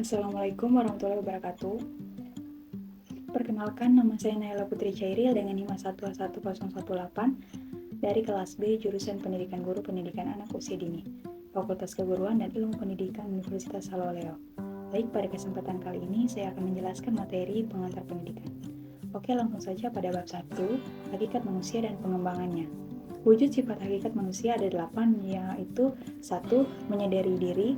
Assalamualaikum warahmatullahi wabarakatuh. Perkenalkan, nama saya Naila Putri Cairil dengan NIM 111018 dari kelas B jurusan Pendidikan Guru Pendidikan Anak Usia Dini, Fakultas Keguruan dan Ilmu Pendidikan Universitas Haloleo. Baik, pada kesempatan kali ini saya akan menjelaskan materi pengantar pendidikan. Oke, langsung saja pada bab 1, hakikat manusia dan pengembangannya. Wujud sifat hakikat manusia ada 8, yaitu 1. Menyadari diri,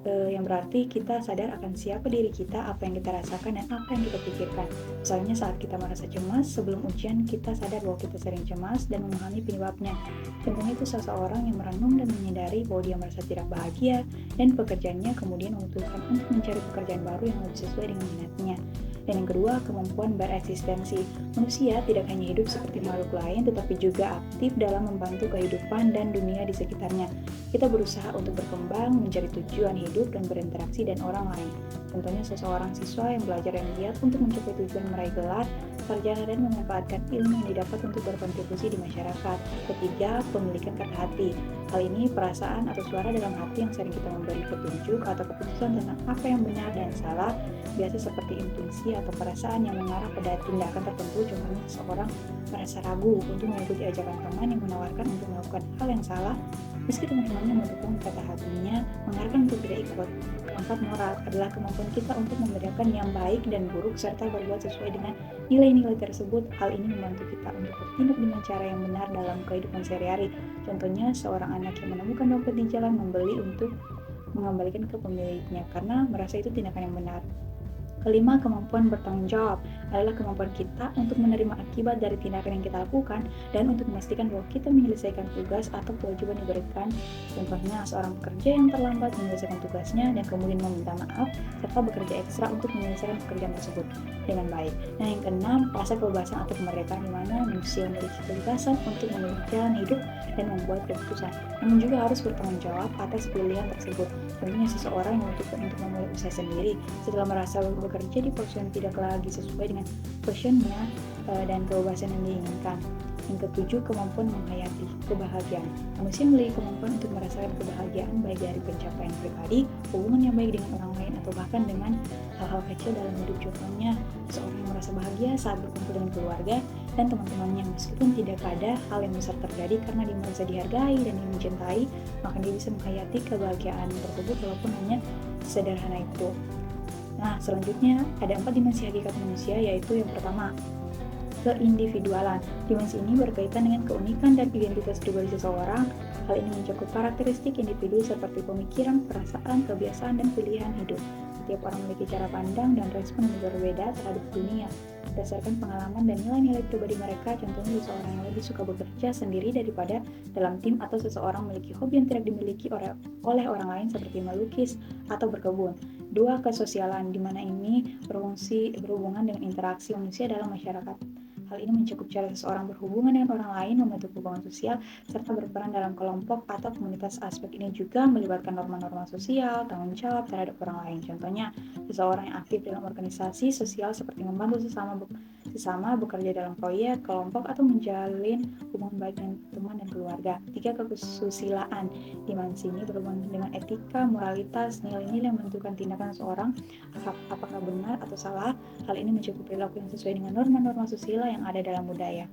yang berarti kita sadar akan siapa diri kita, apa yang kita rasakan, dan apa yang kita pikirkan. Misalnya saat kita merasa cemas, sebelum ujian kita sadar bahwa kita sering cemas dan memahami penyebabnya. Contohnya itu seseorang yang merenung dan menyadari bahwa dia merasa tidak bahagia dan pekerjaannya, kemudian memutuskan untuk mencari pekerjaan baru yang lebih sesuai dengan minatnya. Dan yang kedua, kemampuan bereksistensi. Manusia tidak hanya hidup seperti makhluk lain, tetapi juga aktif dalam membantu kehidupan dan dunia di sekitarnya. Kita berusaha untuk berkembang, mencari tujuan hidup, dan berinteraksi dengan orang lain. Contohnya seseorang siswa yang belajar dan giat untuk mencapai tujuan meraih gelar, sarjana, dan memanfaatkan ilmu yang didapat untuk berkontribusi di masyarakat. Ketiga, pemilikan kata hati. Hal ini perasaan atau suara dalam hati yang sering kita memberi petunjuk atau keputusan tentang apa yang benar dan salah, biasa seperti intuisi atau perasaan yang mengarah pada tindakan tertentu. Contohnya seseorang merasa ragu untuk mengikuti ajakan teman yang menawarkan untuk melakukan hal yang salah, meski teman-temannya mendukung, kata hatinya mengarahkan untuk tidak ikut. Keempat, moral adalah kemampuan kita untuk membedakan yang baik dan buruk serta berbuat sesuai dengan nilai-nilai tersebut. Hal ini membantu kita untuk bertindak dengan cara yang benar dalam kehidupan sehari-hari. Contohnya seorang anak yang menemukan dompet di jalan membeli untuk mengembalikan ke pemiliknya karena merasa itu tindakan yang benar. Kelima, kemampuan bertanggung jawab adalah kemampuan kita untuk menerima akibat dari tindakan yang kita lakukan dan untuk memastikan bahwa kita menyelesaikan tugas atau kewajiban yang diberikan. Contohnya, seorang pekerja yang terlambat menyelesaikan tugasnya dan kemudian meminta maaf serta bekerja ekstra untuk menyelesaikan pekerjaan tersebut dengan baik. Nah, yang keenam, rasa kebebasan atau kemerdekaan, di mana manusia memiliki kebebasan untuk memilih jalan hidup dan membuat keputusan, namun juga harus bertanggung jawab atas pilihan tersebut. Contohnya seseorang yang memutuskan untuk memulai usaha sendiri setelah merasa bekerja di perusahaan tidak lagi sesuai dengan passionnya dan kebebasan yang diinginkan. Yang ketujuh, kemampuan menghayati kebahagiaan. Manusia memiliki kemampuan untuk merasakan kebahagiaan baik dari pencapaian pribadi, hubungan yang baik dengan orang lain, atau bahkan dengan hal-hal kecil dalam hidup. Contohnya, seorang yang merasa bahagia saat berkumpul dengan keluarga dan teman-temannya, meskipun tidak ada hal yang besar terjadi karena dia merasa dihargai dan dicintai, maka dia bisa menghayati kebahagiaan tersebut walaupun hanya sederhana itu. Nah, selanjutnya ada 4 dimensi hakikat manusia, yaitu yang pertama, keindividualan. Dimensi ini berkaitan dengan keunikan dan identitas pribadi seseorang. Hal ini mencakup karakteristik individu seperti pemikiran, perasaan, kebiasaan, dan pilihan hidup. Setiap orang memiliki cara pandang dan respon yang berbeda terhadap dunia berdasarkan pengalaman dan nilai-nilai pribadi mereka. Contohnya, seseorang yang lebih suka bekerja sendiri daripada dalam tim, atau seseorang memiliki hobi yang tidak dimiliki oleh orang lain seperti melukis atau berkebun. 2. Kesosialan, di mana ini berhubungan dengan interaksi manusia dalam masyarakat. Hal ini mencakup cara seseorang berhubungan dengan orang lain, membentuk hubungan sosial, serta berperan dalam kelompok atau komunitas. Aspek ini juga melibatkan norma-norma sosial, tanggung jawab terhadap orang lain. Contohnya, seseorang yang aktif dalam organisasi sosial seperti membantu sesama, bekerja dalam proyek, kelompok, atau menjalin hubungan baik dengan teman dan keluarga. 3. Kesusilaan. Dimensi ini berhubungan dengan etika, moralitas, nilai-nilai yang menentukan tindakan seseorang, apakah benar atau salah. Hal ini mencakup perilaku yang sesuai dengan norma-norma sosial yang ada dalam budaya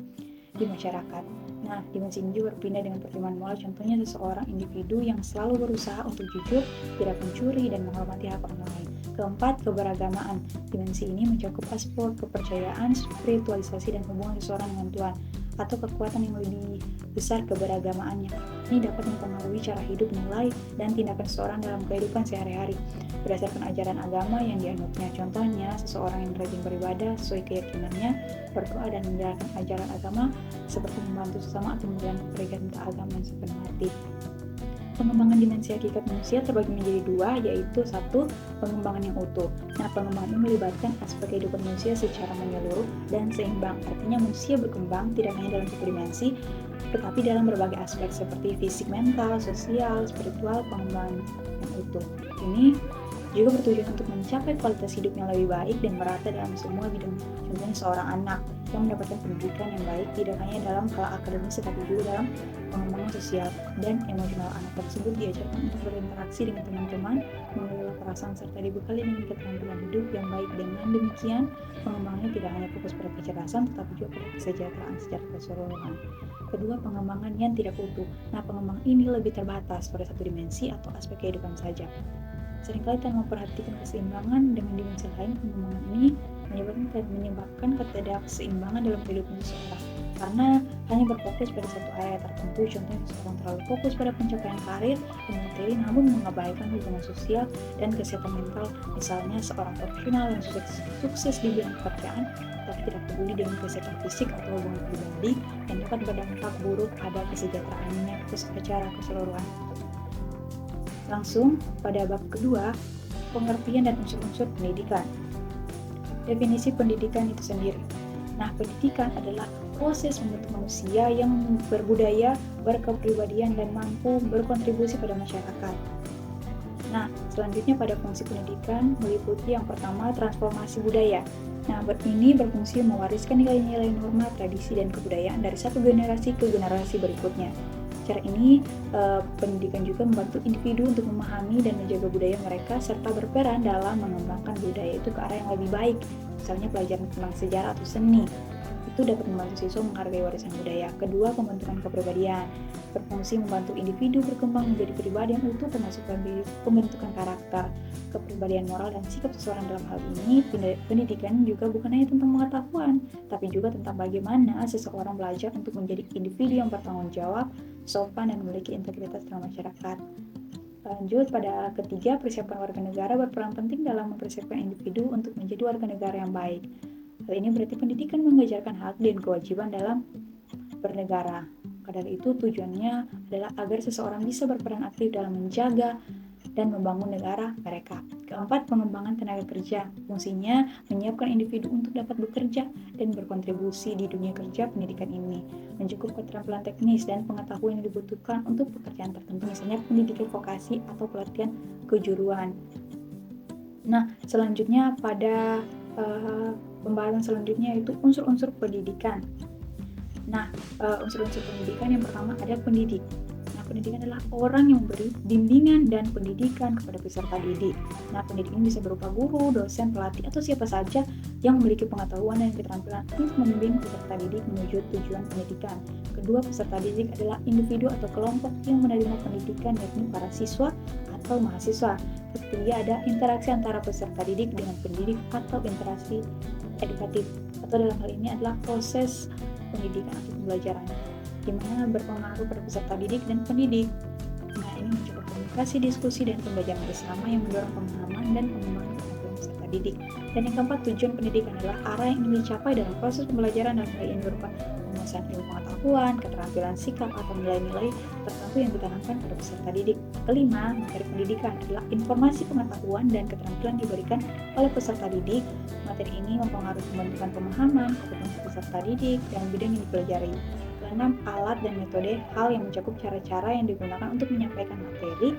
di masyarakat. Nah, dimensi ini juga berpindah dengan pertimbangan moral. Contohnya, seseorang individu yang selalu berusaha untuk jujur, tidak mencuri, dan menghormati hak orang lain. Keempat, keberagamaan. Dimensi ini mencakup aspek kepercayaan, spiritualisasi, dan hubungan seseorang dengan Tuhan, atau kekuatan yang lebih besar keberagamaannya. Ini dapat mempengaruhi cara hidup, nilai, dan tindakan seseorang dalam kehidupan sehari-hari berdasarkan ajaran agama yang dianutnya. Contohnya, seseorang yang rajin beribadah sesuai keyakinannya, berdoa, dan menjalankan ajaran agama seperti membantu sesama atau menjalankan perintah agama yang sepenuh hati. Pengembangan dimensi hakikat manusia terbagi menjadi 2, yaitu 1. Pengembangan yang utuh. Nah, pengembangan ini melibatkan aspek kehidupan manusia secara menyeluruh dan seimbang. Artinya, manusia berkembang tidak hanya dalam satu dimensi, tetapi dalam berbagai aspek seperti fisik, mental, sosial, spiritual. Pengembangan yang utuh ini juga bertujuan untuk mencapai kualitas hidup yang lebih baik dan merata dalam semua bidang. Contohnya, seorang anak yang mendapatkan pendidikan yang baik tidak hanya dalam hal akademis tetapi juga dalam pengembangan sosial dan emosional. Anak tersebut diajarkan untuk berinteraksi dengan teman-teman, mengelola perasaan serta dibekali dengan keterampilan hidup yang baik. Dengan demikian, pengembangannya tidak hanya fokus pada kecerdasan tetapi juga pada kesejahteraan secara keseluruhan. Kedua, pengembangan yang tidak utuh. Nah, pengembangan ini lebih terbatas pada satu dimensi atau aspek kehidupan saja. Seringkali tanpa memperhatikan keseimbangan dengan dimensi lain, pengembangan ini menyebabkan ketidakseimbangan dalam kehidupan seseorang karena hanya berfokus pada satu area tertentu. Contohnya, seseorang terlalu fokus pada pencapaian karir dan materi namun mengabaikan hubungan sosial dan kesehatan mental. Misalnya, seorang profesional yang sukses di bidang pekerjaan tapi tidak peduli dengan kesehatan fisik atau hubungan pribadi yang dapat berdampak buruk pada kesejahteraannya secara keseluruhan. Langsung pada bab kedua, pengertian dan unsur-unsur pendidikan. Definisi pendidikan itu sendiri. Nah, pendidikan adalah proses membentuk manusia yang berbudaya, berkepribadian, dan mampu berkontribusi pada masyarakat. Nah, selanjutnya pada fungsi pendidikan meliputi yang pertama, transformasi budaya. Nah, ini berfungsi mewariskan nilai-nilai norma, tradisi, dan kebudayaan dari satu generasi ke generasi berikutnya. Cara ini, pendidikan juga membantu individu untuk memahami dan menjaga budaya mereka serta berperan dalam mengembangkan budaya itu ke arah yang lebih baik. Misalnya pelajaran tentang sejarah atau seni, itu dapat membantu siswa menghargai warisan budaya. Kedua, pembentukan kepribadian berfungsi membantu individu berkembang menjadi pribadi yang utuh, termasuk pembentukan karakter, kepribadian moral, dan sikap seseorang. Dalam hal ini, pendidikan juga bukan hanya tentang pengetahuan, tapi juga tentang bagaimana seseorang belajar untuk menjadi individu yang bertanggung jawab, sopan, dan memiliki integritas dalam masyarakat. Lanjut pada ketiga, persiapan warga negara berperan penting dalam mempersiapkan individu untuk menjadi warga negara yang baik. Hal ini berarti pendidikan mengajarkan hak dan kewajiban dalam bernegara. Maka dari itu tujuannya adalah agar seseorang bisa berperan aktif dalam menjaga dan membangun negara mereka. Keempat, pengembangan tenaga kerja. Fungsinya menyiapkan individu untuk dapat bekerja dan berkontribusi di dunia kerja. Pendidikan ini mencukup keterampilan teknis dan pengetahuan yang dibutuhkan untuk pekerjaan tertentu, misalnya pendidikan vokasi atau pelatihan kejuruan. Nah, selanjutnya pada pembahasan selanjutnya yaitu unsur-unsur pendidikan. Nah, unsur-unsur pendidikan yang pertama ada pendidik. Nah, pendidik adalah orang yang memberi bimbingan dan pendidikan kepada peserta didik. Nah, pendidik ini bisa berupa guru, dosen, pelatih, atau siapa saja yang memiliki pengetahuan dan keterampilan untuk membimbing peserta didik menuju tujuan pendidikan. Kedua, peserta didik adalah individu atau kelompok yang menerima pendidikan, yakni para siswa atau mahasiswa. Ketiga, ada interaksi antara peserta didik dengan pendidik atau interaksi edukatif, atau dalam hal ini adalah proses pendidikan atau pembelajaran, di mana berpengaruh pada peserta didik dan pendidik. Nah, ini mencoba komunikasi, diskusi, dan pembelajaran bersama yang mendorong pemahaman dan pengembangan kemampuan peserta didik. Dan yang keempat, tujuan pendidikan adalah arah yang ingin dicapai dalam proses pembelajaran dalam hal ini berupa penguasaan ilmu pengetahuan, keterampilan sikap, atau nilai-nilai tertentu yang ditanamkan pada peserta didik. Kelima, materi pendidikan adalah informasi pengetahuan dan keterampilan diberikan oleh peserta didik. Materi ini mempengaruhi pembentukan pemahaman, kompetensi peserta didik, dan bidang yang dipelajari. Keenam, alat dan metode, hal yang mencakup cara-cara yang digunakan untuk menyampaikan materi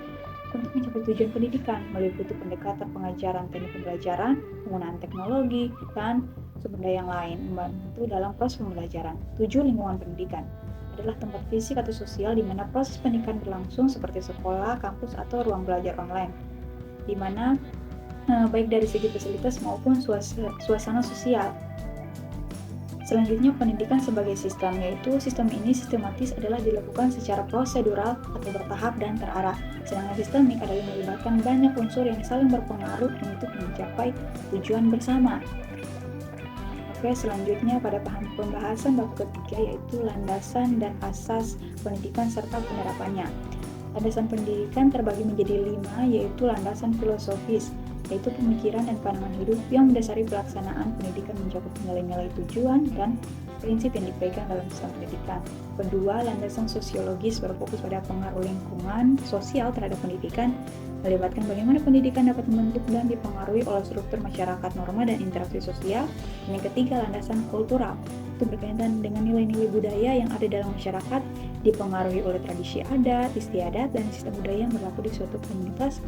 untuk mencapai tujuan pendidikan, meliputi pendekatan pengajaran, teknik pembelajaran, penggunaan teknologi, dan sumber daya yang lain membantu dalam proses pembelajaran. 7. Lingkungan pendidikan adalah tempat fisik atau sosial di mana proses pendidikan berlangsung seperti sekolah, kampus, atau ruang belajar online, di mana baik dari segi fasilitas maupun suasana sosial. Selanjutnya, pendidikan sebagai sistem, yaitu sistem ini sistematis adalah dilakukan secara prosedural atau bertahap dan terarah. Sedangkan sistemik adalah melibatkan banyak unsur yang saling berpengaruh untuk mencapai tujuan bersama. Oke, selanjutnya pada pembahasan bab ketiga yaitu landasan dan asas pendidikan serta penerapannya. Landasan pendidikan terbagi menjadi 5, yaitu landasan filosofis, yaitu pemikiran dan pandangan hidup yang mendasari pelaksanaan pendidikan mencakup nilai-nilai tujuan dan prinsip yang dipegang dalam sistem pendidikan. Kedua, landasan sosiologis berfokus pada pengaruh lingkungan sosial terhadap pendidikan, melibatkan bagaimana pendidikan dapat membentuk dan dipengaruhi oleh struktur masyarakat, norma, dan interaksi sosial. Dan yang ketiga, landasan kultural, itu berkaitan dengan nilai-nilai budaya yang ada dalam masyarakat dipengaruhi oleh tradisi adat, istiadat, dan sistem budaya yang berlaku di suatu komunitas.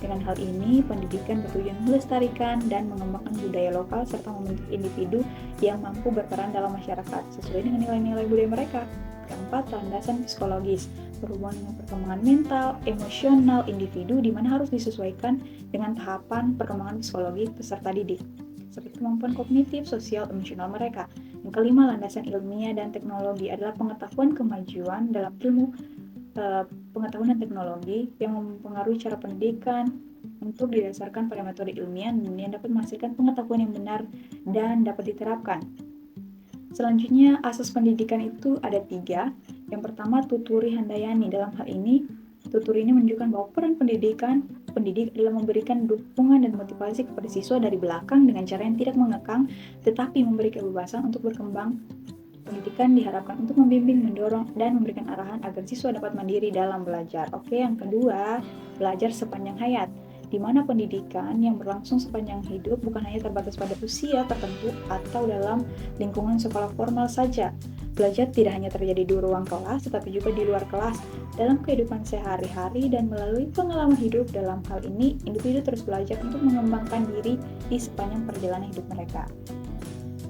Dengan hal ini, pendidikan bertujuan melestarikan dan mengembangkan budaya lokal serta membentuk individu yang mampu berperan dalam masyarakat sesuai dengan nilai-nilai budaya mereka. Keempat, landasan psikologis berhubungan dengan perkembangan mental, emosional individu di mana harus disesuaikan dengan tahapan perkembangan psikologi peserta didik, seperti kemampuan kognitif, sosial, emosional mereka. Yang kelima, landasan ilmiah dan teknologi adalah pengetahuan kemajuan dalam ilmu pengetahuan dan teknologi yang mempengaruhi cara pendidikan untuk didasarkan pada metode ilmiah yang dapat menghasilkan pengetahuan yang benar dan dapat diterapkan. Selanjutnya, asas pendidikan itu ada 3. Yang pertama, tuturi handayani. Dalam hal ini, tuturi ini menunjukkan bahwa peran pendidik adalah memberikan dukungan dan motivasi kepada siswa dari belakang dengan cara yang tidak mengekang, tetapi memberi kebebasan untuk berkembang. Pendidikan diharapkan untuk membimbing, mendorong, dan memberikan arahan agar siswa dapat mandiri dalam belajar. Oke, yang kedua, belajar sepanjang hayat, di mana pendidikan yang berlangsung sepanjang hidup bukan hanya terbatas pada usia tertentu atau dalam lingkungan sekolah formal saja. Belajar tidak hanya terjadi di ruang kelas, tetapi juga di luar kelas, dalam kehidupan sehari-hari dan melalui pengalaman hidup. Dalam hal ini, individu terus belajar untuk mengembangkan diri di sepanjang perjalanan hidup mereka.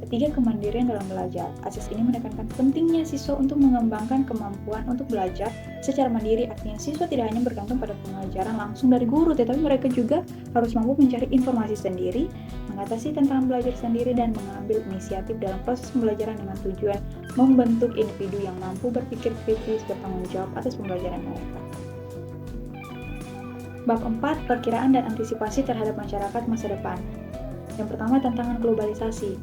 Ketiga, kemandirian dalam belajar. Asas ini menekankan pentingnya siswa untuk mengembangkan kemampuan untuk belajar secara mandiri. Artinya siswa tidak hanya bergantung pada pengajaran langsung dari guru, tetapi mereka juga harus mampu mencari informasi sendiri, mengatasi tantangan belajar sendiri, dan mengambil inisiatif dalam proses pembelajaran dengan tujuan membentuk individu yang mampu berpikir kritis, bertanggung jawab atas pembelajaran mereka. Bab 4, perkiraan dan antisipasi terhadap masyarakat masa depan. Yang pertama, tantangan globalisasi,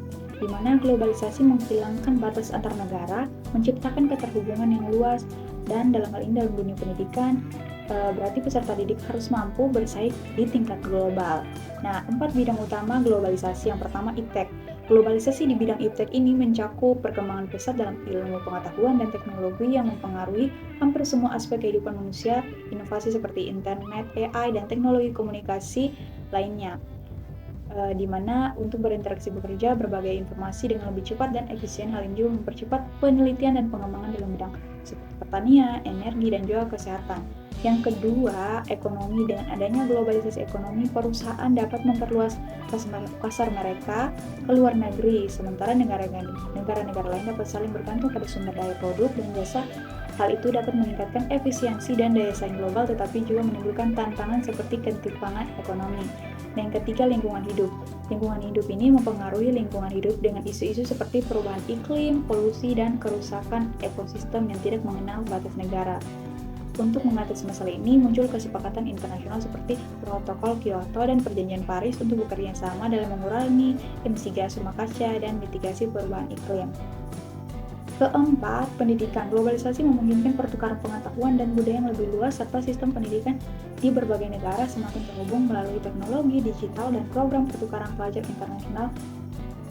di mana globalisasi menghilangkan batas antar negara, menciptakan keterhubungan yang luas, dan dalam hal ini dalam dunia pendidikan, berarti peserta didik harus mampu bersaing di tingkat global. Nah, 4 bidang utama globalisasi. Yang pertama, iptek. Globalisasi di bidang iptek ini mencakup perkembangan pesat dalam ilmu pengetahuan dan teknologi yang mempengaruhi hampir semua aspek kehidupan manusia, inovasi seperti internet, AI, dan teknologi komunikasi lainnya. Di mana untuk berinteraksi bekerja berbagai informasi dengan lebih cepat dan efisien. Hal ini juga mempercepat penelitian dan pengembangan dalam bidang seperti pertanian, energi, dan juga kesehatan. Yang kedua, ekonomi. Dengan adanya globalisasi ekonomi, perusahaan dapat memperluas pasar mereka ke luar negeri, sementara negara-negara lain dapat saling bergantung pada sumber daya produk dan jasa. Hal itu dapat meningkatkan efisiensi dan daya saing global, tetapi juga menimbulkan tantangan seperti ketimpangan ekonomi. Dan yang ketiga, lingkungan hidup. Lingkungan hidup ini mempengaruhi lingkungan hidup dengan isu-isu seperti perubahan iklim, polusi, dan kerusakan ekosistem yang tidak mengenal batas negara. Untuk mengatasi masalah ini, muncul kesepakatan internasional seperti Protokol Kyoto dan Perjanjian Paris untuk bekerja sama dalam mengurangi emisi gas rumah kaca dan mitigasi perubahan iklim. Keempat, pendidikan. Globalisasi memungkinkan pertukaran pengetahuan dan budaya yang lebih luas, serta sistem pendidikan di berbagai negara semakin terhubung melalui teknologi digital dan program pertukaran pelajar internasional.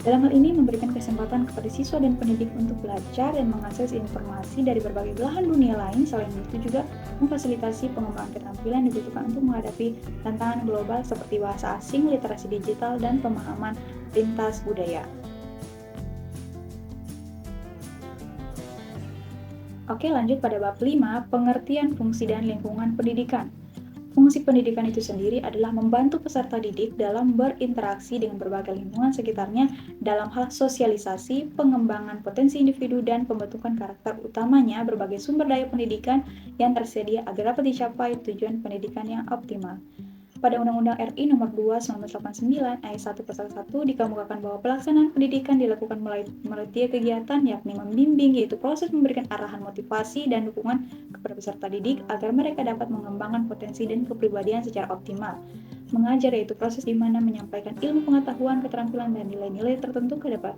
Dalam hal ini memberikan kesempatan kepada siswa dan pendidik untuk belajar dan mengakses informasi dari berbagai belahan dunia lain. Selain itu juga memfasilitasi pengembangan keterampilan dibutuhkan untuk menghadapi tantangan global seperti bahasa asing, literasi digital, dan pemahaman lintas budaya. Oke, lanjut pada bab 5, pengertian fungsi dan lingkungan pendidikan. Fungsi pendidikan itu sendiri adalah membantu peserta didik dalam berinteraksi dengan berbagai lingkungan sekitarnya dalam hal sosialisasi, pengembangan potensi individu, dan pembentukan karakter. Utamanya berbagai sumber daya pendidikan yang tersedia agar dapat dicapai tujuan pendidikan yang optimal. Pada Undang-Undang RI Nomor 2 1989 Ayat 1 Pasal 1 dikemukakan bahwa pelaksanaan pendidikan dilakukan melalui 3 kegiatan, yakni membimbing, yaitu proses memberikan arahan, motivasi, dan dukungan kepada peserta didik agar mereka dapat mengembangkan potensi dan kepribadian secara optimal. Mengajar, yaitu proses di mana menyampaikan ilmu pengetahuan, keterampilan, dan nilai-nilai tertentu kepada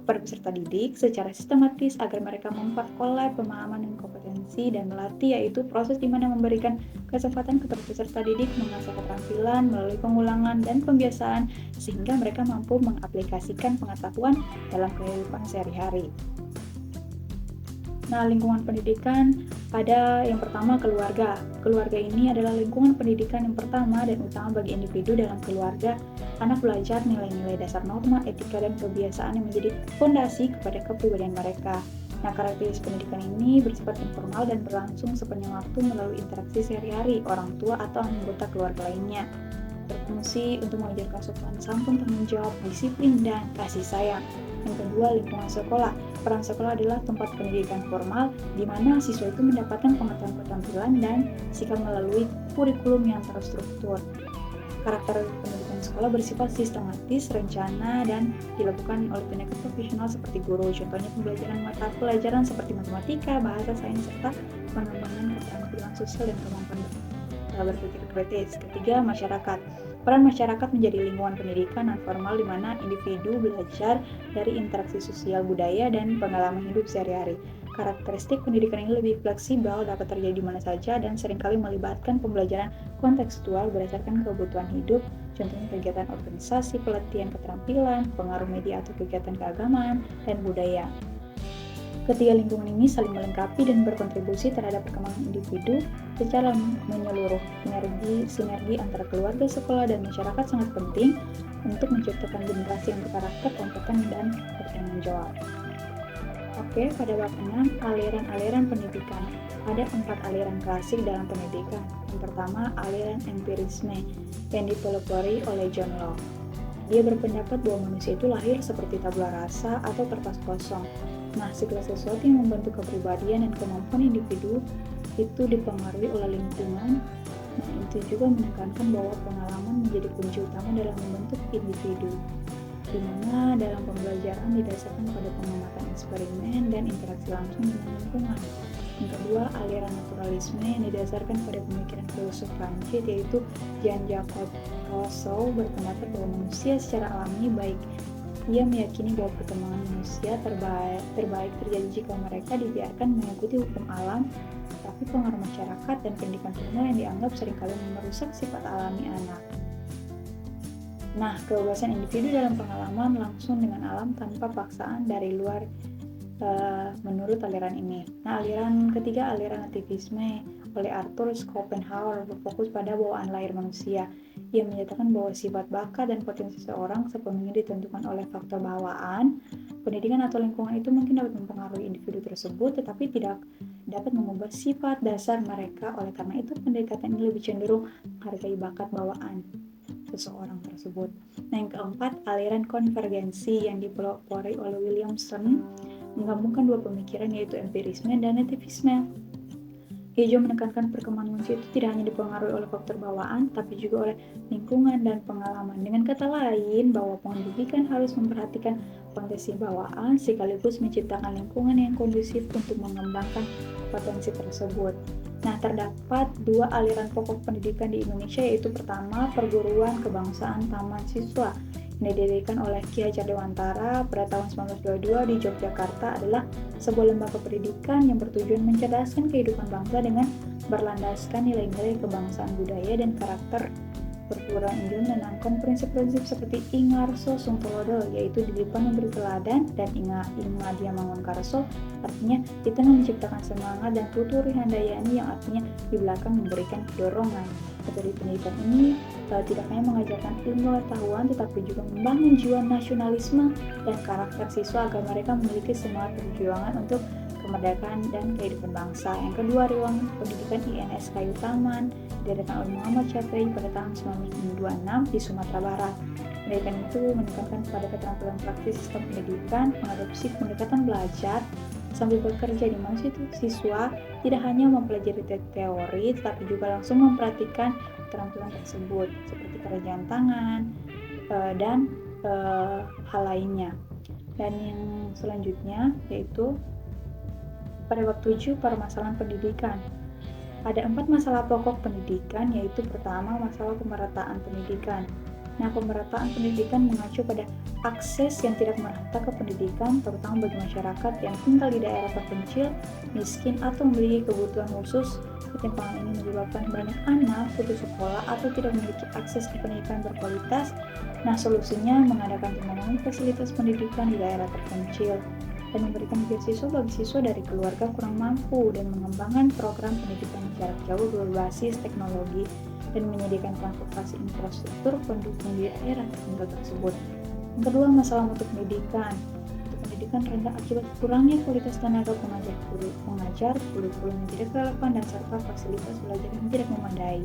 peserta didik secara sistematis agar mereka memperoleh pemahaman dan kompetensi. Dan melatih, yaitu proses di mana memberikan kesempatan kepada peserta didik mengasah keterampilan melalui pengulangan dan pembiasaan sehingga mereka mampu mengaplikasikan pengetahuan dalam kehidupan sehari-hari. Nah, lingkungan pendidikan ada yang pertama, keluarga. Keluarga ini adalah lingkungan pendidikan yang pertama dan utama bagi individu. Dalam keluarga, anak belajar nilai-nilai dasar norma, etika, dan kebiasaan yang menjadi fondasi kepada kepribadian mereka. Nah, karakteristik pendidikan ini bersifat informal dan berlangsung sepanjang waktu melalui interaksi sehari-hari orang tua atau anggota keluarga lainnya. Berfungsi untuk mengajarkan sopan santun, tanggung jawab, disiplin, dan kasih sayang. Yang kedua, lingkungan sekolah. Peran sekolah adalah tempat pendidikan formal di mana siswa itu mendapatkan pengetahuan keterampilan dan sikap melalui kurikulum yang terstruktur. Karakter pendidikan sekolah bersifat sistematis, rencana, dan dilakukan oleh tenaga profesional seperti guru. Contohnya pembelajaran mata pelajaran seperti matematika, bahasa, sains, serta pengembangan keterampilan sosial dan kemampuan berpikir kritis. Ketiga, masyarakat. Peran masyarakat menjadi lingkungan pendidikan non formal di mana individu belajar dari interaksi sosial, budaya, dan pengalaman hidup sehari-hari. Karakteristik pendidikan ini lebih fleksibel, dapat terjadi di mana saja, dan seringkali melibatkan pembelajaran kontekstual berdasarkan kebutuhan hidup, contohnya kegiatan organisasi, pelatihan keterampilan, pengaruh media atau kegiatan keagamaan, dan budaya. Ketiga lingkungan ini saling melengkapi dan berkontribusi terhadap perkembangan individu secara menyeluruh. Sinergi antara keluarga, sekolah, dan masyarakat sangat penting untuk menciptakan generasi yang berkarakter, kompeten, dan bertanggung jawab. Oke, pada bab 6, aliran-aliran pendidikan. Ada 4 aliran klasik dalam pendidikan. Yang pertama, aliran empirisme yang dipelopori oleh John Locke. Dia berpendapat bahwa manusia itu lahir seperti tabula rasa atau kertas kosong. Nah, segala sesuatu yang membentuk kepribadian dan kemampuan individu itu dipengaruhi oleh lingkungan. Nah, itu juga menekankan bahwa pengalaman menjadi kunci utama dalam membentuk individu, di mana dalam pembelajaran didasarkan pada pengamatan eksperimen dan interaksi langsung dengan lingkungan. Yang kedua, aliran naturalisme yang didasarkan pada pemikiran filsuf Prancis, yaitu Jean-Jacques Rousseau berpendapat bahwa manusia secara alami baik. Ia meyakini bahwa perkembangan manusia terbaik terjadi jika mereka dibiarkan mengikuti hukum alam, tapi pengaruh masyarakat dan pendidikan formal yang dianggap seringkali merusak sifat alami anak. Nah, kebebasan individu dalam pengalaman langsung dengan alam tanpa paksaan dari luar menurut aliran ini. Nah, aliran ketiga, aliran nativisme oleh Arthur Schopenhauer berfokus pada bawaan lahir manusia. Ia menyatakan bahwa sifat bakat dan potensi seseorang sepenuhnya ditentukan oleh faktor bawaan. Pendidikan atau lingkungan itu mungkin dapat mempengaruhi individu tersebut, tetapi tidak dapat mengubah sifat dasar mereka. Oleh karena itu, pendekatan ini lebih cenderung menghargai bakat bawaan seseorang tersebut. Nah, yang keempat, aliran konvergensi yang dipelopori oleh Williamson menggabungkan dua pemikiran, yaitu empirisme dan nativisme. Ia juga menekankan perkembangan manusia itu tidak hanya dipengaruhi oleh faktor bawaan, tapi juga oleh lingkungan dan pengalaman. Dengan kata lain, bahwa pendidikan harus memperhatikan potensi bawaan sekaligus menciptakan lingkungan yang kondusif untuk mengembangkan potensi tersebut. Nah, terdapat 2 aliran pokok pendidikan di Indonesia, yaitu pertama, perguruan kebangsaan taman siswa yang didirikan oleh Ki Hajar Dewantara pada tahun 1922 di Yogyakarta, adalah sebuah lembaga pendidikan yang bertujuan mencerdaskan kehidupan bangsa dengan berlandaskan nilai-nilai kebangsaan, budaya, dan karakter. Perguruan ini menanamkan prinsip-prinsip seperti Ingarso Sungtolodo, yaitu di depan memberi teladan, dan Ingadia Mangunkarso, artinya di tengah menciptakan semangat, dan Tuturi Handayani yang artinya di belakang memberikan dorongan. Metode pendidikan ini tidak hanya mengajarkan ilmu pengetahuan, tetapi juga membangun jiwa nasionalisme dan karakter siswa agar mereka memiliki semangat perjuangan untuk kemerdekaan dan kehidupan bangsa. Yang kedua, ruang pendidikan INS Kayu Taman didirikan oleh Muhammad Syafi'i pada tahun 1926 di Sumatera Barat. Pendidikan itu menekankan pada keterampilan praktis sistem pendidikan, mengadopsi pendekatan belajar sambil bekerja, di mana siswa tidak hanya mempelajari teori, tetapi juga langsung mempraktikkan keterampilan tersebut seperti pekerjaan tangan dan hal lainnya. Dan yang selanjutnya yaitu pada bab 7, permasalahan pendidikan. Ada 4 masalah pokok pendidikan, yaitu pertama, masalah pemerataan pendidikan. Nah, pemerataan pendidikan mengacu pada akses yang tidak merata ke pendidikan, terutama bagi masyarakat yang tinggal di daerah terpencil, miskin, atau memiliki kebutuhan khusus. Ketimpangan ini menyebabkan banyak anak putus sekolah atau tidak memiliki akses ke pendidikan berkualitas. Nah, solusinya mengadakan pembangunan fasilitas pendidikan di daerah terpencil dan memberikan beasiswa bagi siswa dari keluarga kurang mampu, dan mengembangkan program pendidikan jarak jauh berbasis teknologi dan menyediakan transportasi infrastruktur pendukung di daerah tertinggal tersebut. Yang kedua, masalah mutu pendidikan. Mutu pendidikan pendidikan rendah akibat kurangnya kualitas tenaga pengajar, kurikulum yang tidak relevan, dan serta fasilitas belajar yang tidak memadai.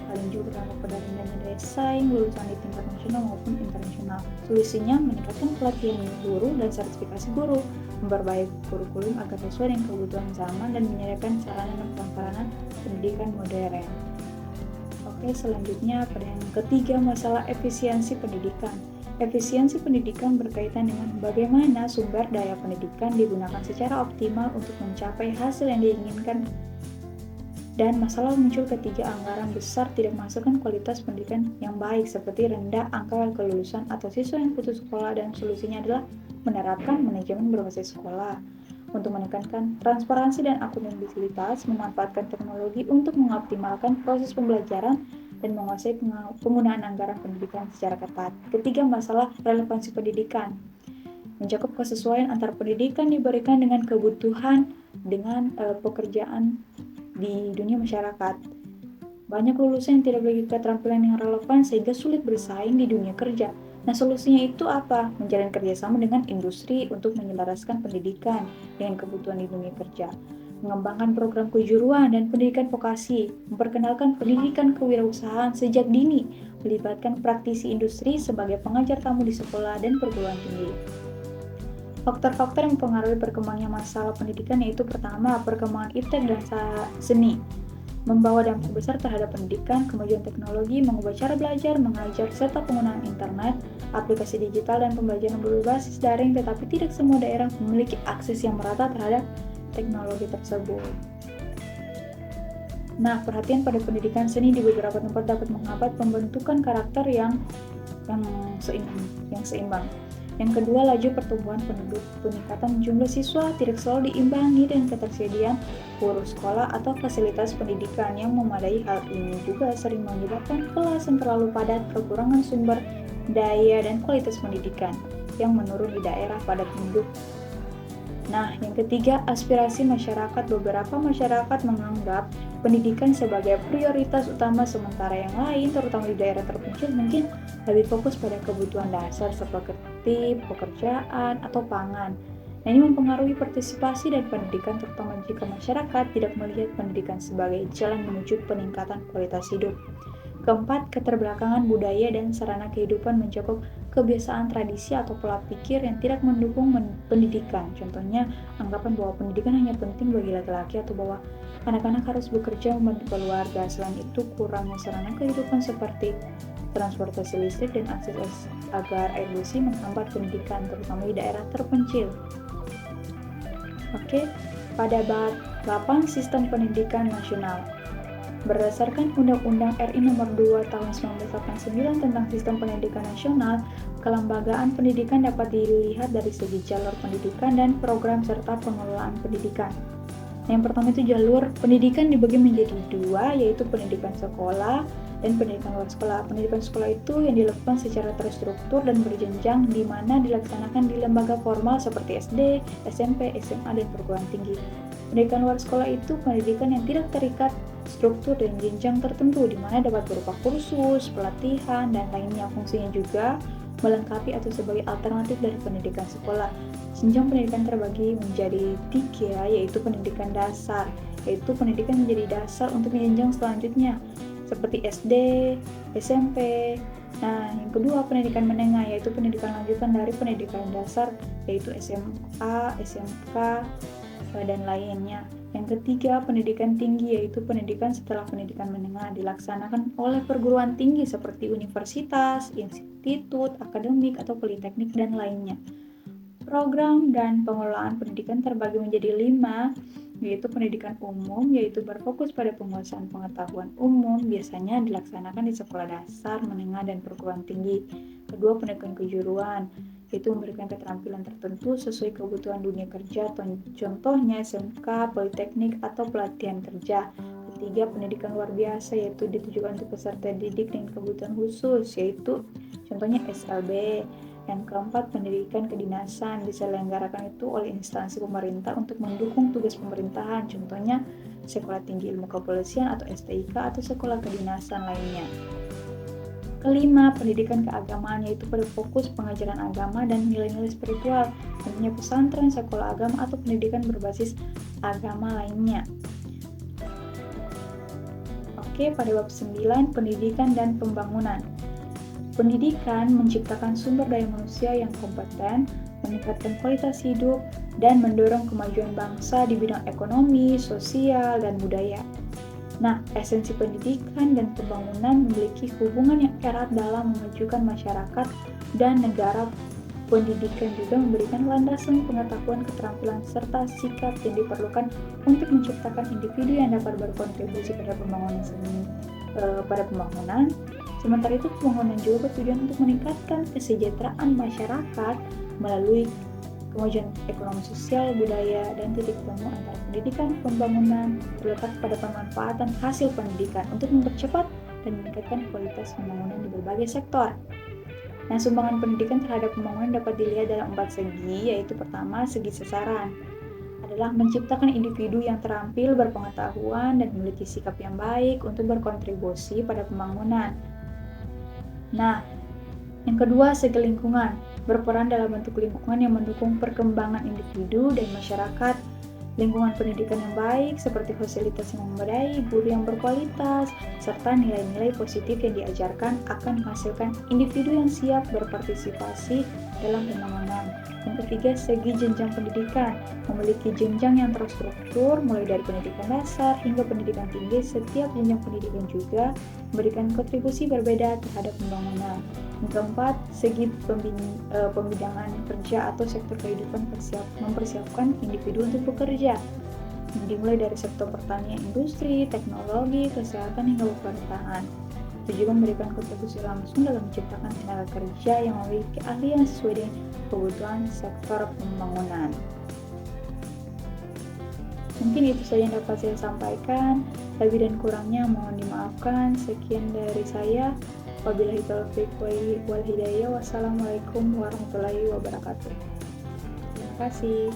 Hal ini juga berdampak pada rendahnya daya saing lulusan di tingkat nasional maupun internasional. Solusinya meningkatkan pelatihan guru dan sertifikasi guru, memperbaiki kurikulum agar sesuai dengan kebutuhan zaman, dan menyediakan sarana dan prasarana pendidikan modern. Oke, selanjutnya pada yang ketiga, masalah efisiensi pendidikan. Efisiensi pendidikan berkaitan dengan bagaimana sumber daya pendidikan digunakan secara optimal untuk mencapai hasil yang diinginkan. Dan masalah muncul ketika anggaran besar tidak menghasilkan kualitas pendidikan yang baik, seperti rendah angka kelulusan atau siswa yang putus sekolah, dan solusinya adalah menerapkan manajemen berbasis sekolah. Untuk meningkatkan transparansi dan akuntabilitas, memanfaatkan teknologi untuk mengoptimalkan proses pembelajaran, dan menguasai penggunaan anggaran pendidikan secara ketat. Ketiga, masalah relevansi pendidikan. Mencakup kesesuaian antara pendidikan diberikan dengan kebutuhan dengan pekerjaan di dunia masyarakat. Banyak lulusan yang tidak memiliki keterampilan yang relevan sehingga sulit bersaing di dunia kerja. Nah, solusinya itu apa? Menjalin kerjasama dengan industri untuk menyelaraskan pendidikan dengan kebutuhan di dunia kerja. Mengembangkan program kejuruan dan pendidikan vokasi, memperkenalkan pendidikan kewirausahaan sejak dini, melibatkan praktisi industri sebagai pengajar tamu di sekolah dan perguruan tinggi. Faktor-faktor yang mempengaruhi perkembangannya masalah pendidikan yaitu pertama, perkembangan iptek dan seni. Membawa dampak besar terhadap pendidikan, kemajuan teknologi, mengubah cara belajar, mengajar, serta penggunaan internet, aplikasi digital, dan pembelajaran berbasis daring, tetapi tidak semua daerah memiliki akses yang merata terhadap teknologi tersebut. Nah, perhatian pada pendidikan seni di beberapa tempat dapat menghambat pembentukan karakter yang seimbang. Yang kedua, laju pertumbuhan penduduk. Peningkatan jumlah siswa tidak selalu diimbangi dengan ketersediaan guru sekolah atau fasilitas pendidikan yang memadai. Hal ini juga sering menyebabkan kelas yang terlalu padat, kekurangan sumber daya, dan kualitas pendidikan yang menurun di daerah padat penduduk. Nah, yang ketiga, aspirasi masyarakat. Beberapa masyarakat menganggap pendidikan sebagai prioritas utama, sementara yang lain, terutama di daerah terpencil, mungkin lebih fokus pada kebutuhan dasar seperti pekerjaan atau pangan. Nah, ini mempengaruhi partisipasi dan pendidikan, terutama jika masyarakat tidak melihat pendidikan sebagai jalan menuju peningkatan kualitas hidup. Keempat, keterbelakangan budaya dan sarana kehidupan mencakup kebiasaan, tradisi, atau pola pikir yang tidak mendukung pendidikan. Contohnya, anggapan bahwa pendidikan hanya penting bagi laki-laki atau bahwa anak-anak harus bekerja membantu keluarga. Selain itu, kurangnya sarana kehidupan seperti transportasi listrik dan akses agar air bersih menghambat pendidikan, terutama di daerah terpencil. Oke, pada bab 8 Sistem Pendidikan Nasional. Berdasarkan Undang-Undang RI Nomor 2 Tahun 1989 tentang Sistem Pendidikan Nasional, kelembagaan pendidikan dapat dilihat dari segi jalur pendidikan dan program serta pengelolaan pendidikan. Yang pertama itu jalur pendidikan dibagi menjadi dua, yaitu pendidikan sekolah dan pendidikan luar sekolah. Pendidikan sekolah itu yang dilakukan secara terstruktur dan berjenjang, di mana dilaksanakan di lembaga formal seperti SD, SMP, SMA, dan perguruan tinggi. Pendidikan luar sekolah itu pendidikan yang tidak terikat struktur dan jenjang tertentu, di mana dapat berupa kursus, pelatihan, dan lainnya. Fungsinya juga melengkapi atau sebagai alternatif dari pendidikan sekolah. Jenjang pendidikan terbagi menjadi 3, yaitu pendidikan dasar, yaitu pendidikan menjadi dasar untuk jenjang selanjutnya, seperti SD, SMP. Nah, yang kedua, pendidikan menengah, yaitu pendidikan lanjutan dari pendidikan dasar, yaitu SMA, SMK, dan lainnya. Yang ketiga, pendidikan tinggi, yaitu pendidikan setelah pendidikan menengah, dilaksanakan oleh perguruan tinggi seperti universitas, institut, akademik, atau politeknik, dan lainnya. Program dan pengelolaan pendidikan terbagi menjadi 5, yaitu pendidikan umum, yaitu berfokus pada penguasaan pengetahuan umum, biasanya dilaksanakan di sekolah dasar, menengah, dan perguruan tinggi. Kedua, pendidikan kejuruan, yaitu memberikan keterampilan tertentu sesuai kebutuhan dunia kerja, contohnya SMK, politeknik, atau pelatihan kerja. Ketiga, pendidikan luar biasa, yaitu ditujukan untuk peserta didik dengan kebutuhan khusus, yaitu contohnya SLB. Yang keempat, pendidikan kedinasan, diselenggarakan itu oleh instansi pemerintah untuk mendukung tugas pemerintahan, contohnya Sekolah Tinggi Ilmu Kepolisian atau STIK atau sekolah kedinasan lainnya. Kelima, pendidikan keagamaan, yaitu pada fokus pengajaran agama dan nilai-nilai spiritual, tentunya pesantren, sekolah agama, atau pendidikan berbasis agama lainnya. Oke, pada bab 9, pendidikan dan pembangunan. Pendidikan menciptakan sumber daya manusia yang kompeten, meningkatkan kualitas hidup, dan mendorong kemajuan bangsa di bidang ekonomi, sosial, dan budaya. Nah, esensi pendidikan dan pembangunan memiliki hubungan yang erat dalam memajukan masyarakat dan negara. Pendidikan juga memberikan landasan pengetahuan, keterampilan, serta sikap yang diperlukan untuk menciptakan individu yang dapat berkontribusi pada pembangunan. Sementara itu, pembangunan juga bertujuan untuk meningkatkan kesejahteraan masyarakat melalui kemajuan ekonomi, sosial, budaya, dan titik temu antara pendidikan dan pembangunan terletak pada pemanfaatan hasil pendidikan untuk mempercepat dan meningkatkan kualitas pembangunan di berbagai sektor. Nah, sumbangan pendidikan terhadap pembangunan dapat dilihat dalam 4 segi, yaitu pertama, segi sasaran adalah menciptakan individu yang terampil, berpengetahuan, dan memiliki sikap yang baik untuk berkontribusi pada pembangunan. Nah, yang kedua, segi lingkungan, berperan dalam bentuk lingkungan yang mendukung perkembangan individu dan masyarakat. Lingkungan pendidikan yang baik seperti fasilitas yang memadai, guru yang berkualitas, serta nilai-nilai positif yang diajarkan akan menghasilkan individu yang siap berpartisipasi dalam pembangunan. Yang ketiga, segi jenjang pendidikan, memiliki jenjang yang terstruktur mulai dari pendidikan dasar hingga pendidikan tinggi. Setiap jenjang pendidikan juga memberikan kontribusi berbeda terhadap pembangunan. Yang keempat, segi pembidangan kerja atau sektor kehidupan mempersiapkan individu untuk bekerja. Dimulai dari sektor pertanian, industri, teknologi, kesehatan, hingga pemerintahan. Itu juga memberikan kontribusi langsung dalam menciptakan tenaga kerja yang memiliki keahlian sesuai dengan kebutuhan sektor pembangunan. Mungkin itu saja yang dapat saya sampaikan. Lebih dan kurangnya mohon dimaafkan. Sekian dari saya. Wabillahi taufiq wal hidayah. Wassalamualaikum warahmatullahi wabarakatuh. Terima kasih.